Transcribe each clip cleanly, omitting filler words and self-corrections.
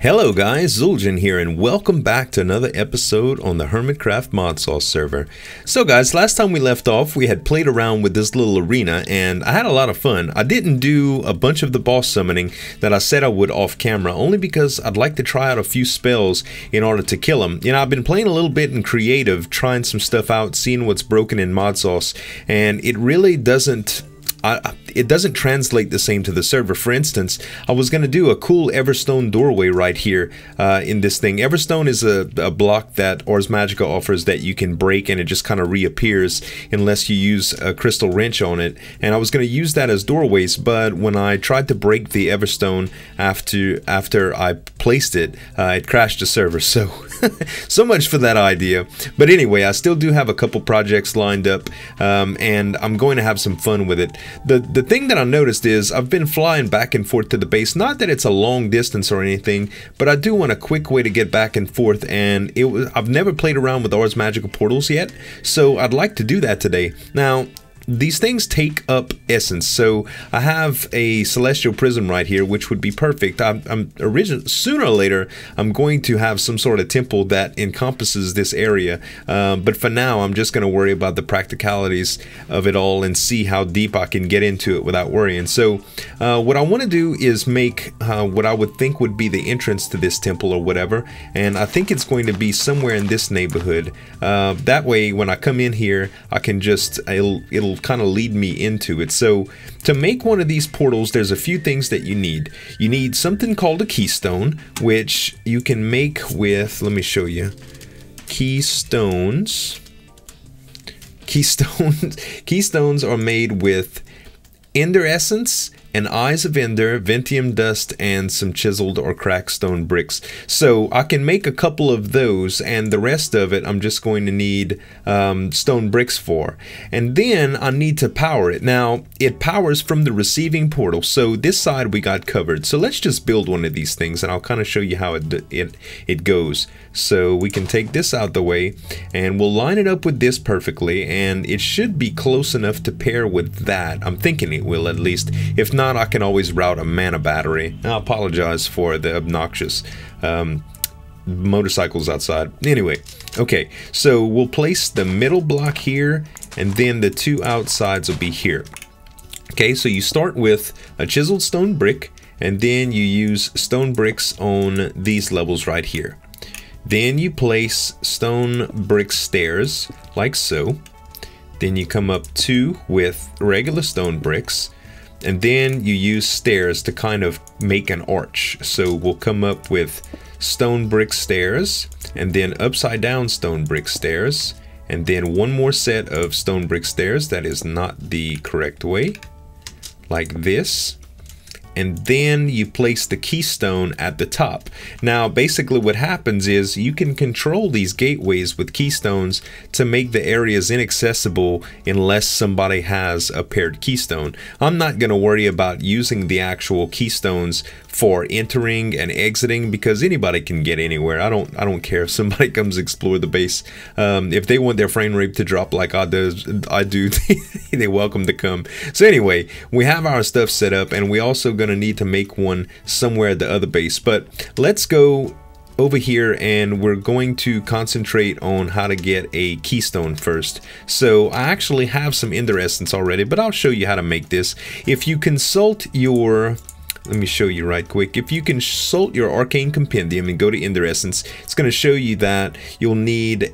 Hello guys, Zueljin here and welcome back to another episode on the Hermitcraft ModSauce server. So guys, last time we left off we had played around with this little arena and I had a lot of fun. I didn't do a bunch of the boss summoning that I said I would off camera only because I'd like to try out a few spells in order to kill them. You know, I've been playing a little bit in creative, trying some stuff out, seeing what's broken in ModSauce, and it really doesn't translate the same to the server. For instance, I was going to do a cool Everstone doorway right here in this thing. Everstone is a block that Magica offers that you can break and it just kind of reappears unless you use a crystal wrench on it. And I was going to use that as doorways, but when I tried to break the Everstone after I placed it, it crashed the server. So, so much for that idea. But anyway, I still do have a couple projects lined up and I'm going to have some fun with it. The thing that I noticed is I've been flying back and forth to the base. Not that it's a long distance or anything, but I do want a quick way to get back and forth, and I've never played around with Ars Magica portals yet, so I'd like to do that today. Now, these things take up essence, so I have a celestial prism right here, which would be perfect. Sooner or later, I'm going to have some sort of temple that encompasses this area, but for now, I'm just going to worry about the practicalities of it all and see how deep I can get into it without worrying. So, what I want to do is make what I would think would be the entrance to this temple or whatever, and I think it's going to be somewhere in this neighborhood. That way, when I come in here, I can just it'll kind of lead me into it. So to make one of these portals, there's a few things that you need. You need something called a keystone, which you can make with, let me show you, keystones are made with ender essence and eyes of ender, ventium dust, and some chiseled or cracked stone bricks. So I can make a couple of those, and the rest of it I'm just going to need stone bricks for. And then I need to power it. Now, it powers from the receiving portal, so this side we got covered. So let's just build one of these things, and I'll kind of show you how it goes. So we can take this out the way, and we'll line it up with this perfectly, and it should be close enough to pair with that. I'm thinking it will, at least. If not, I can always route a mana battery. I apologize for the obnoxious motorcycles outside. Anyway, okay, so we'll place the middle block here, and then the two outsides will be here. Okay, so you start with a chiseled stone brick, and then you use stone bricks on these levels right here. Then you place stone brick stairs, like so. Then you come up two with regular stone bricks, and then you use stairs to kind of make an arch. So we'll come up with stone brick stairs, and then upside down stone brick stairs, and then one more set of stone brick stairs that is not the correct way, like this. And then you place the keystone at the top. Now, basically what happens is you can control these gateways with keystones to make the areas inaccessible unless somebody has a paired keystone. I'm not going to worry about using the actual keystones for entering and exiting because anybody can get anywhere. I don't care if somebody comes explore the base. If they want their frame rate to drop like I do, they're welcome to come. So anyway, we have our stuff set up, and we also going to need to make one somewhere at the other base. But let's go over here, and we're going to concentrate on how to get a keystone first. So I actually have some ender essence already, but I'll show you how to make this. If you consult your, let me show you right quick. If you consult your arcane compendium and go to ender essence, it's going to show you that you'll need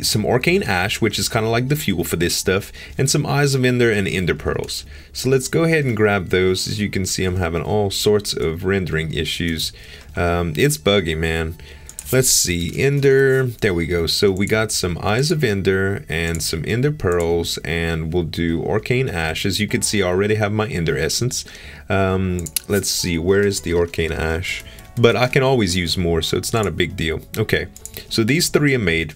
some arcane ash, which is kind of like the fuel for this stuff, and some eyes of ender and ender pearls. So let's go ahead and grab those. As you can see, I'm having all sorts of rendering issues. It's buggy, man. Let's see, ender, there we go. So we got some eyes of ender and some ender pearls, and we'll do arcane ash. As you can see, I already have my ender essence. Let's see, where is the arcane ash? But I can always use more, so it's not a big deal. Okay, so these three are made.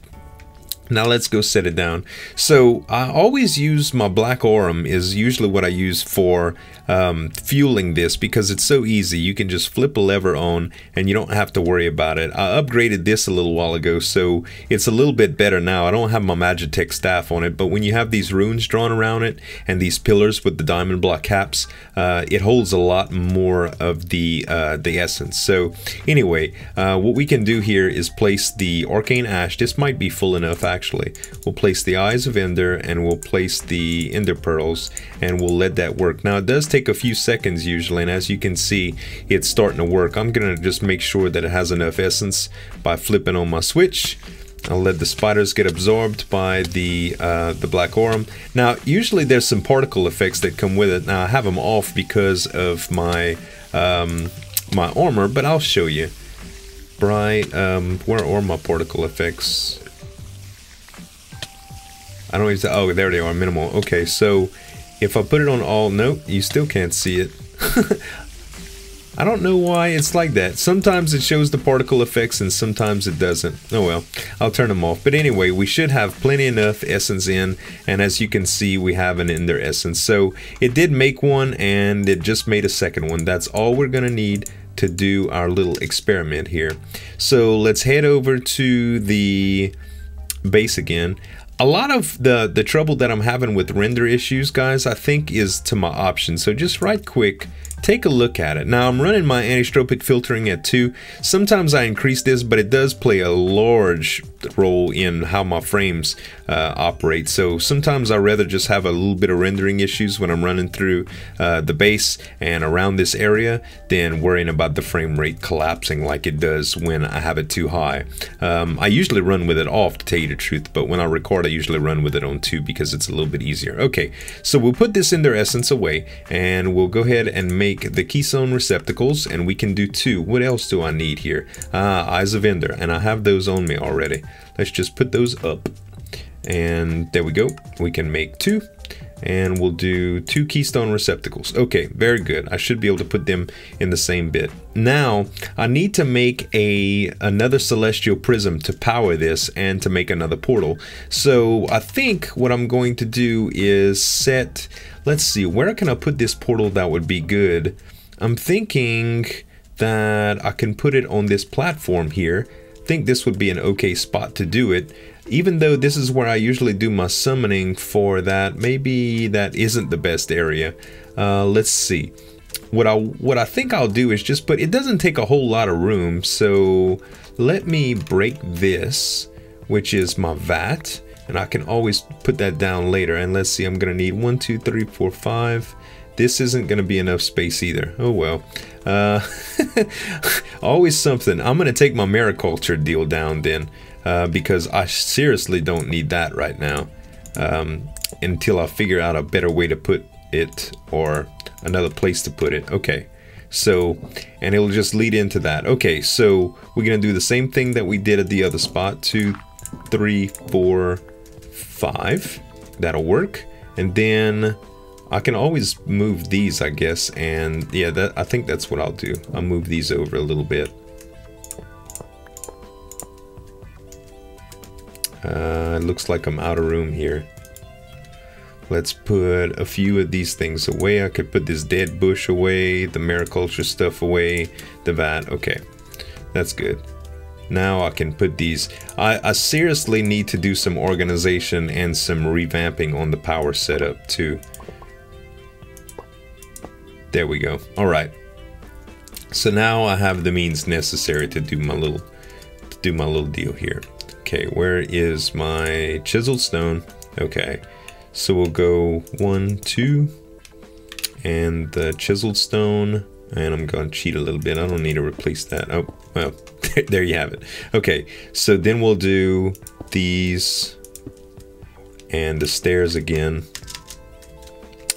Now let's go set it down. So I always use my black aurum, is usually what I use for fueling this because it's so easy. You can just flip a lever on and you don't have to worry about it. I upgraded this a little while ago, so it's a little bit better now. I don't have my Magica staff on it, but when you have these runes drawn around it and these pillars with the diamond block caps, it holds a lot more of the essence. So anyway, what we can do here is place the arcane ash. This might be full enough actually. We'll place the eyes of Ender and we'll place the Ender pearls and we'll let that work. Now it does take a few seconds usually, and as you can see, it's starting to work. I'm gonna just make sure that it has enough essence by flipping on my switch. I'll let the spiders get absorbed by the black aurum. Now usually there's some particle effects that come with it. Now I have them off because of my my armor, but I'll show you. Bright, where are my particle effects? I don't even, oh, there they are, minimal. Okay, so if I put it on all, nope, you still can't see it. I don't know why it's like that. Sometimes it shows the particle effects and sometimes it doesn't. Oh well, I'll turn them off. But anyway, we should have plenty enough essence in, and as you can see, we have an Ender essence. So it did make one and it just made a second one. That's all we're gonna need to do our little experiment here. So let's head over to the base again. A lot of the trouble that I'm having with render issues, guys, I think is to my options. So just right quick, take a look at it. Now I'm running my anisotropic filtering at 2. Sometimes I increase this, but it does play a large role in how my frames operate. So sometimes I'd rather just have a little bit of rendering issues when I'm running through the base and around this area than worrying about the frame rate collapsing like it does when I have it too high. I usually run with it off, to tell you the truth, but when I record I usually run with it on 2 because it's a little bit easier. Okay, so we'll put this Ender essence away and we'll go ahead and make the keystone receptacles, and we can do 2. What else do I need here? Eyes of Ender, and I have those on me already. Let's just put those up, and there we go. We can make 2, and we'll do 2 keystone receptacles. Okay, very good. I should be able to put them in the same bit. Now I need to make another celestial prism to power this and to make another portal. So I think what I'm going to do is set, let's see, where can I put this portal that would be good? I'm thinking that I can put it on this platform here. I think this would be an okay spot to do it. Even though this is where I usually do my summoning for that, maybe that isn't the best area. Let's see. What I think I'll do is just put, it doesn't take a whole lot of room, so let me break this, which is my vat, and I can always put that down later. And let's see, I'm gonna need 1, 2, 3, 4, 5. This isn't gonna be enough space either. Oh well. Always something. I'm gonna take my mariculture deal down then. Because I seriously don't need that right now until I figure out a better way to put it or another place to put it. Okay, so, and it'll just lead into that. Okay, so we're gonna do the same thing that we did at the other spot. 2, 3, 4, 5. That'll work. And then I can always move these, I guess, and yeah, I think that's what I'll do. I'll move these over a little bit. It looks like I'm out of room here. Let's put a few of these things away. I could put this dead bush away, the mariculture stuff away, the vat. Okay, that's good. Now I can put these. I seriously need to do some organization and some revamping on the power setup too. There we go. All right. So now I have the means necessary to do my little deal here. Okay, where is my chiseled stone? Okay, so we'll go 1, 2, and the chiseled stone, and I'm going to cheat a little bit. I don't need to replace that. Oh, well, there you have it. Okay, so then we'll do these and the stairs again.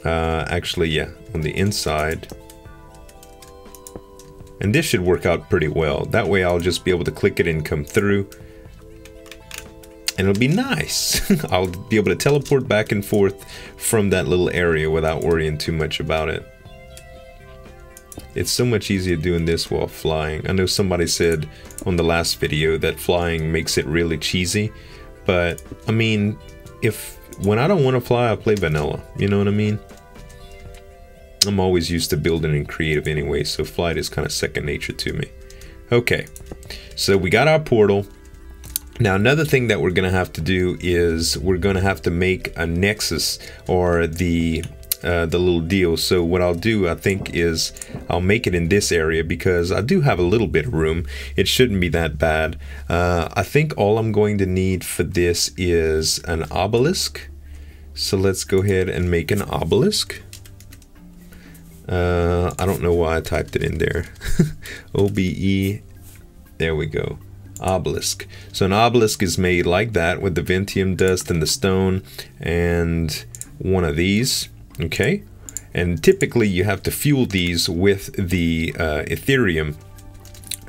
Actually, yeah, on the inside. And this should work out pretty well. That way I'll just be able to click it and come through. And it'll be nice. I'll be able to teleport back and forth from that little area without worrying too much about it. It's so much easier doing this while flying. I know somebody said on the last video that flying makes it really cheesy, but I mean, when I don't want to fly, I play vanilla. You know what I mean? I'm always used to building in creative anyway, so flight is kind of second nature to me. Okay, so we got our portal. Now another thing that we're gonna have to do is we're gonna have to make a nexus, or the little deal. So what I'll do, I think, is I'll make it in this area because I do have a little bit of room. It shouldn't be that bad. I think all I'm going to need for this is an obelisk. So let's go ahead and make an obelisk. I don't know why I typed it in there. OBE, there we go. Obelisk. So an obelisk is made like that with the Ventium dust and the stone and one of these. Okay, and typically you have to fuel these with the Ethereum,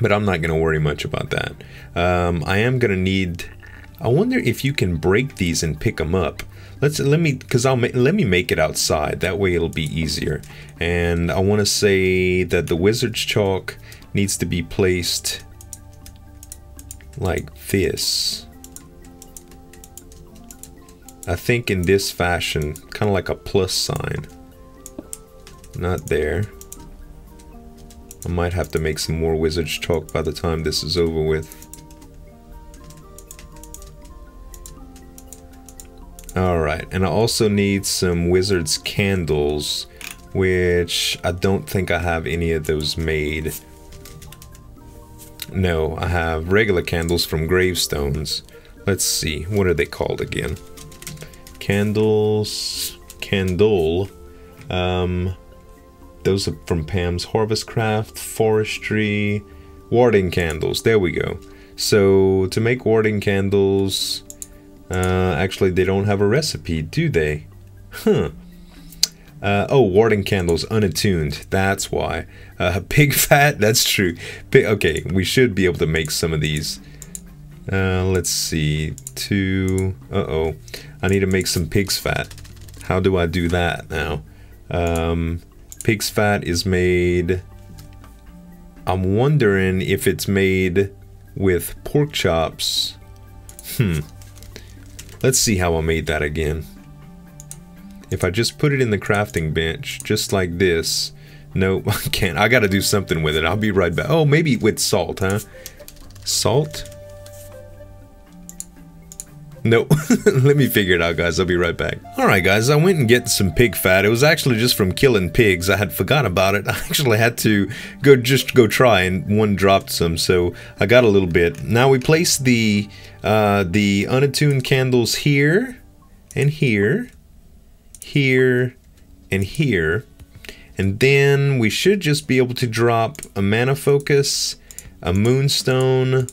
but I'm not going to worry much about that. I am going to need, I wonder if you can break these and pick them up. Let me make it outside, that way it'll be easier. And I want to say that the wizard's chalk needs to be placed like this. I think in this fashion, kind of like a plus sign. Not there. I might have to make some more wizard's chalk by the time this is over with. Alright, and I also need some wizard's candles, which I don't think I have any of those made. No, I have regular candles from gravestones. Let's see, what are they called again? Candles, candle, those are from Pam's Harvestcraft, forestry, warding candles, there we go. So to make warding candles, actually they don't have a recipe, do they? Huh. Oh, warding candles unattuned, that's why. Pig fat, that's true. Okay, we should be able to make some of these. Let's see, uh-oh, I need to make some pig's fat. How do I do that now? Pig's fat is made, I'm wondering if it's made with pork chops. Let's see how I made that again. If I just put it in the crafting bench, just like this. Nope, I can't. I gotta do something with it. I'll be right back. Oh, maybe with salt, huh? Salt? Nope. Let me figure it out, guys. I'll be right back. Alright, guys. I went and get some pig fat. It was actually just from killing pigs. I had forgot about it. I actually had to go try, and one dropped some, so I got a little bit. Now we place the unattuned candles here, and here, here, and here. And then we should just be able to drop a mana focus, a moonstone,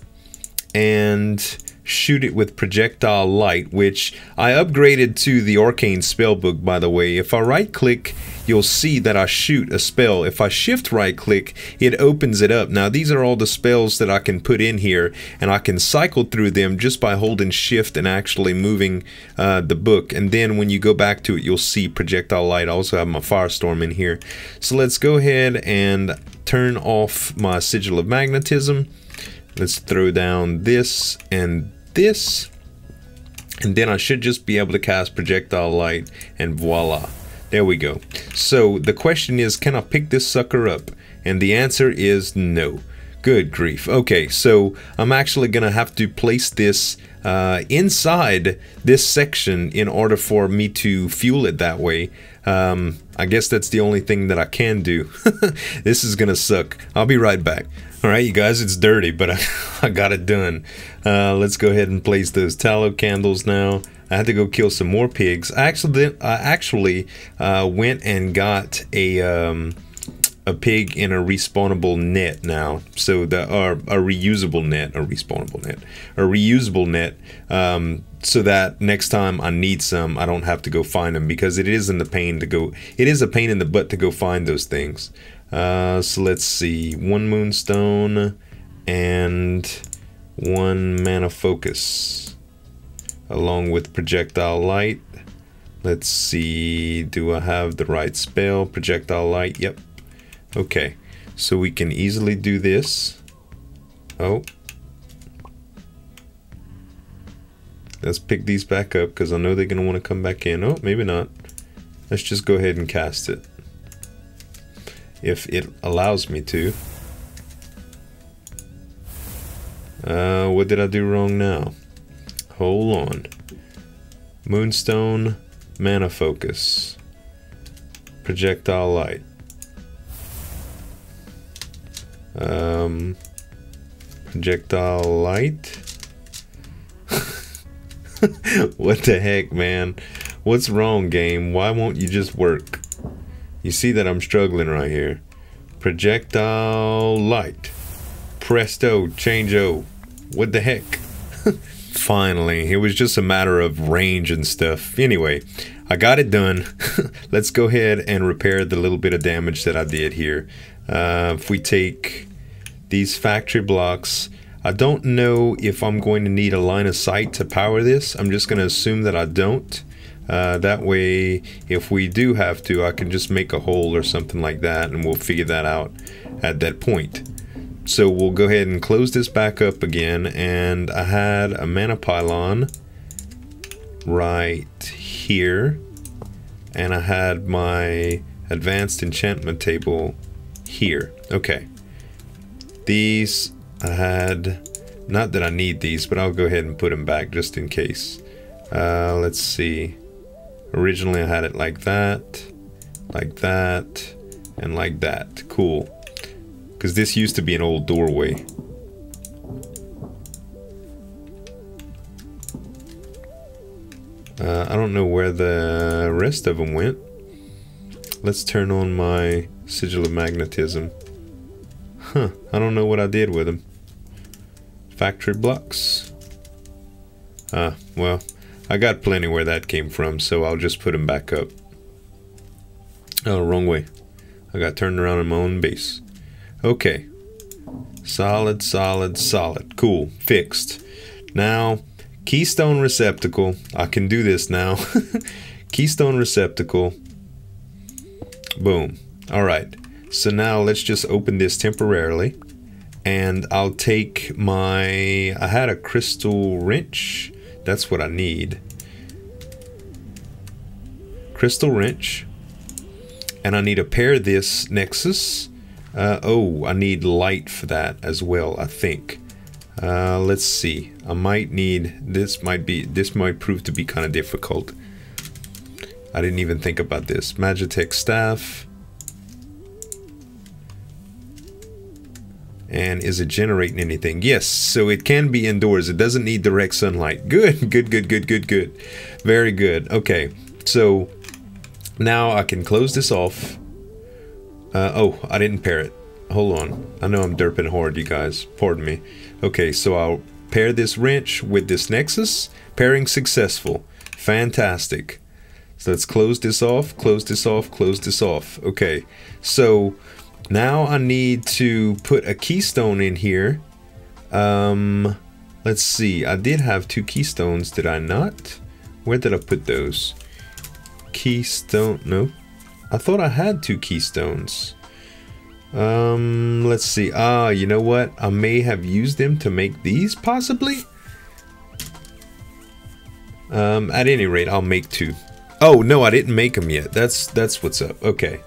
and shoot it with projectile light, which I upgraded to the arcane spellbook, by the way. If I right click, you'll see that I shoot a spell. If I shift right click, it opens it up. Now these are all the spells that I can put in here, and I can cycle through them just by holding shift and actually moving the book. And then when you go back to it, you'll see projectile light. I also have my firestorm in here. So let's go ahead and turn off my sigil of magnetism. Let's throw down this and this, and then I should just be able to cast projectile light, and voila, there we go. So the question is, can I pick this sucker up? And the answer is no. Good grief. Okay, so I'm actually gonna have to place this inside this section in order for me to fuel it that way. I guess that's the only thing that I can do. This is gonna suck. I'll be right back. Alright, you guys, it's dirty, but I got it done. Let's go ahead and place those tallow candles now. I had to go kill some more pigs. I actually went and got a pig in a respawnable net now. So a reusable net, so that next time I need some, I don't have to go find them, because it is a pain in the butt to go find those things. So let's see, one moonstone and one mana focus along with projectile light. Let's see, do I have the right spell? Projectile light, yep. Okay, so we can easily do this. Oh, let's pick these back up, because I know they're gonna want to come back in. Oh, maybe not. Let's just go ahead and cast it. if it allows me to. What did I do wrong now? Hold on. Moonstone, mana focus, projectile light. Projectile light. What the heck, man? What's wrong, game? Why won't you just work? You see that I'm struggling right here. Projectile light. Presto, change-o. What the heck? Finally, it was just a matter of range and stuff. Anyway, I got it done. Let's go ahead and repair the little bit of damage that I did here. If we take these factory blocks, I don't know if I'm going to need a line of sight to power this. I'm just going to assume that I don't. That way, if we do have to, I can just make a hole or something like that, and we'll figure that out at that point. So we'll go ahead and close this back up again, and I had a mana pylon right here, and I had my advanced enchantment table here. Okay. These I had, not that I need these, but I'll go ahead and put them back just in case. Let's see. Originally I had it like that, and like that. Cool. Because this used to be an old doorway. I don't know where the rest of them went. Let's turn on my sigil of magnetism. Huh, I don't know what I did with them. Factory blocks. Well, I got plenty where that came from, so I'll just put them back up. Oh, wrong way. I got turned around in my own base. Okay. Solid, solid, solid. Cool. Fixed. Now, keystone receptacle. I can do this now. Keystone receptacle. Boom. Alright. So now let's just open this temporarily. And I'll take my... I had a crystal wrench. That's what I need. Crystal wrench. And I need to pair this nexus. Oh, I need light for that as well, I think. Let's see. I might need... This might prove to be kind of difficult. I didn't even think about this. Magitech staff. And is it generating anything? Yes, so it can be indoors. It doesn't need direct sunlight. Good, good, good, good, good, good. Very good. Okay, so now I can close this off. Oh, I didn't pair it. Hold on. I know I'm derping hard, you guys. Pardon me. Okay, so I'll pair this wrench with this nexus. Pairing successful. Fantastic. So let's close this off, close this off, close this off. Okay, so now I need to put a keystone in here. Let's see. I did have 2 keystones, did I not? Where did I put those? Keystone, no. I thought I had 2 keystones. Let's see. You know what? I may have used them to make these, possibly? At any rate, I'll make 2. Oh, no, I didn't make them yet. That's what's up. Okay.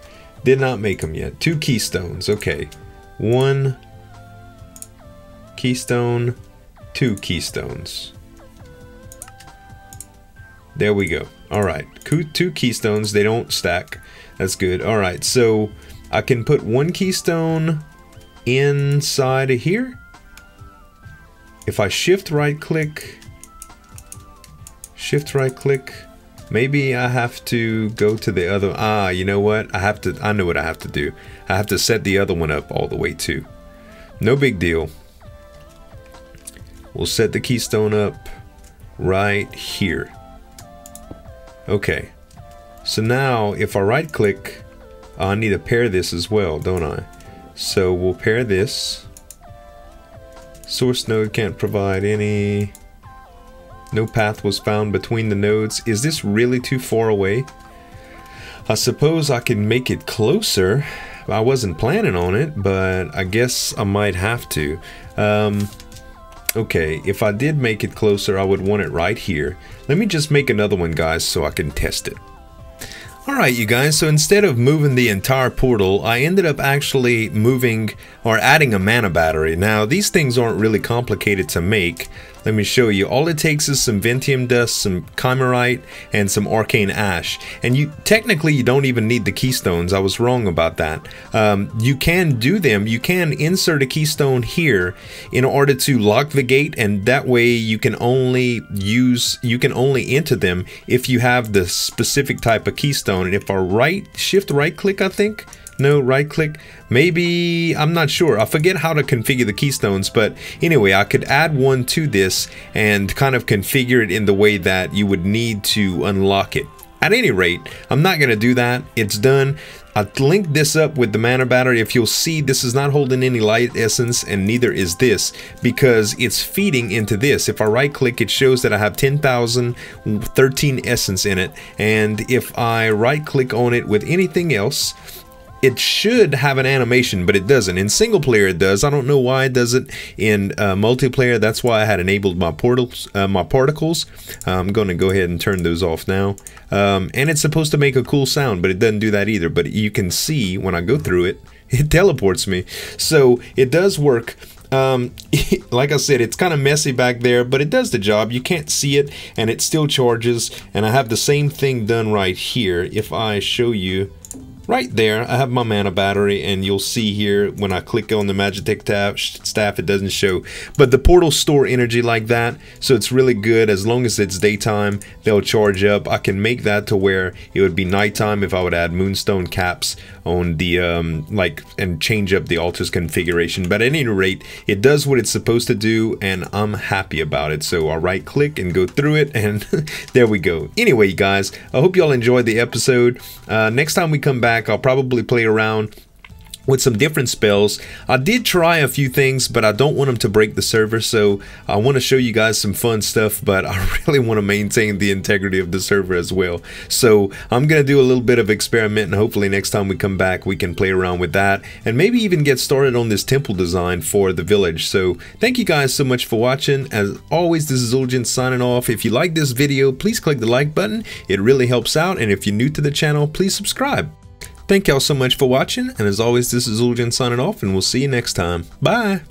Did not make them yet. 2 keystones. Okay. 1 keystone, 2 keystones. There we go. Alright. 2 keystones. They don't stack. That's good. Alright. So I can put 1 keystone inside of here. If I shift right click. Maybe I have to go to the other... you know what? I know what I have to do. I have to set the other one up all the way too. No big deal. We'll set the keystone up right here. Okay. So now, if I right click, I need to pair this as well, don't I? So we'll pair this. Source node can't provide any... No path was found between the nodes. Is this really too far away? I suppose I can make it closer. I wasn't planning on it, but I guess I might have to. Okay, if I did make it closer, I would want it right here. Let me just make another one, guys, so I can test it. Alright you guys, so instead of moving the entire portal, I ended up actually moving or adding a mana battery. Now these things aren't really complicated to make. Let me show you. All it takes is some Ventium Dust, some Chimerite, and some Arcane Ash. And you technically you don't even need the keystones. I was wrong about that. You can do them. You can insert a keystone here in order to lock the gate, and that way you can only enter them if you have the specific type of keystone. And if I shift right click, I think. No, right click, maybe, I'm not sure. I forget how to configure the keystones, but anyway, I could add one to this and kind of configure it in the way that you would need to unlock it. At any rate, I'm not going to do that. It's done. I linked this up with the mana battery. If you'll see, this is not holding any light essence, and neither is this, because it's feeding into this. If I right click, it shows that I have 10,013 essence in it, and if I right click on it with anything else, it should have an animation, but it doesn't. In single player it does. I don't know why it does it in multiplayer. That's why I had enabled my particles. I'm going to go ahead and turn those off now. And it's supposed to make a cool sound, but it doesn't do that either. But you can see when I go through it, it teleports me. So it does work. Like I said, it's kind of messy back there, but it does the job. You can't see it, and it still charges. And I have the same thing done right here. If I show you, right there, I have my mana battery, and you'll see here when I click on the Magica staff, it doesn't show. But the portals store energy like that, so it's really good. As long as it's daytime, they'll charge up. I can make that to where it would be nighttime if I would add moonstone caps on the and change up the altar's configuration. But at any rate, it does what it's supposed to do, and I'm happy about it. So I'll right click and go through it, and there we go. Anyway guys, I hope y'all enjoyed the episode. Next time we come back, I'll probably play around with some different spells. I did try a few things, but I don't want them to break the server, so I want to show you guys some fun stuff, but I really want to maintain the integrity of the server as well. So I'm gonna do a little bit of experiment, and hopefully next time we come back we can play around with that, and maybe even get started on this temple design for the village. So thank you guys so much for watching. As always, this is Zueljin signing off. If you like this video, please click the like button. It really helps out, and if you're new to the channel, please subscribe. Thank y'all so much for watching, and as always, this is Zueljin signing off, and we'll see you next time. Bye!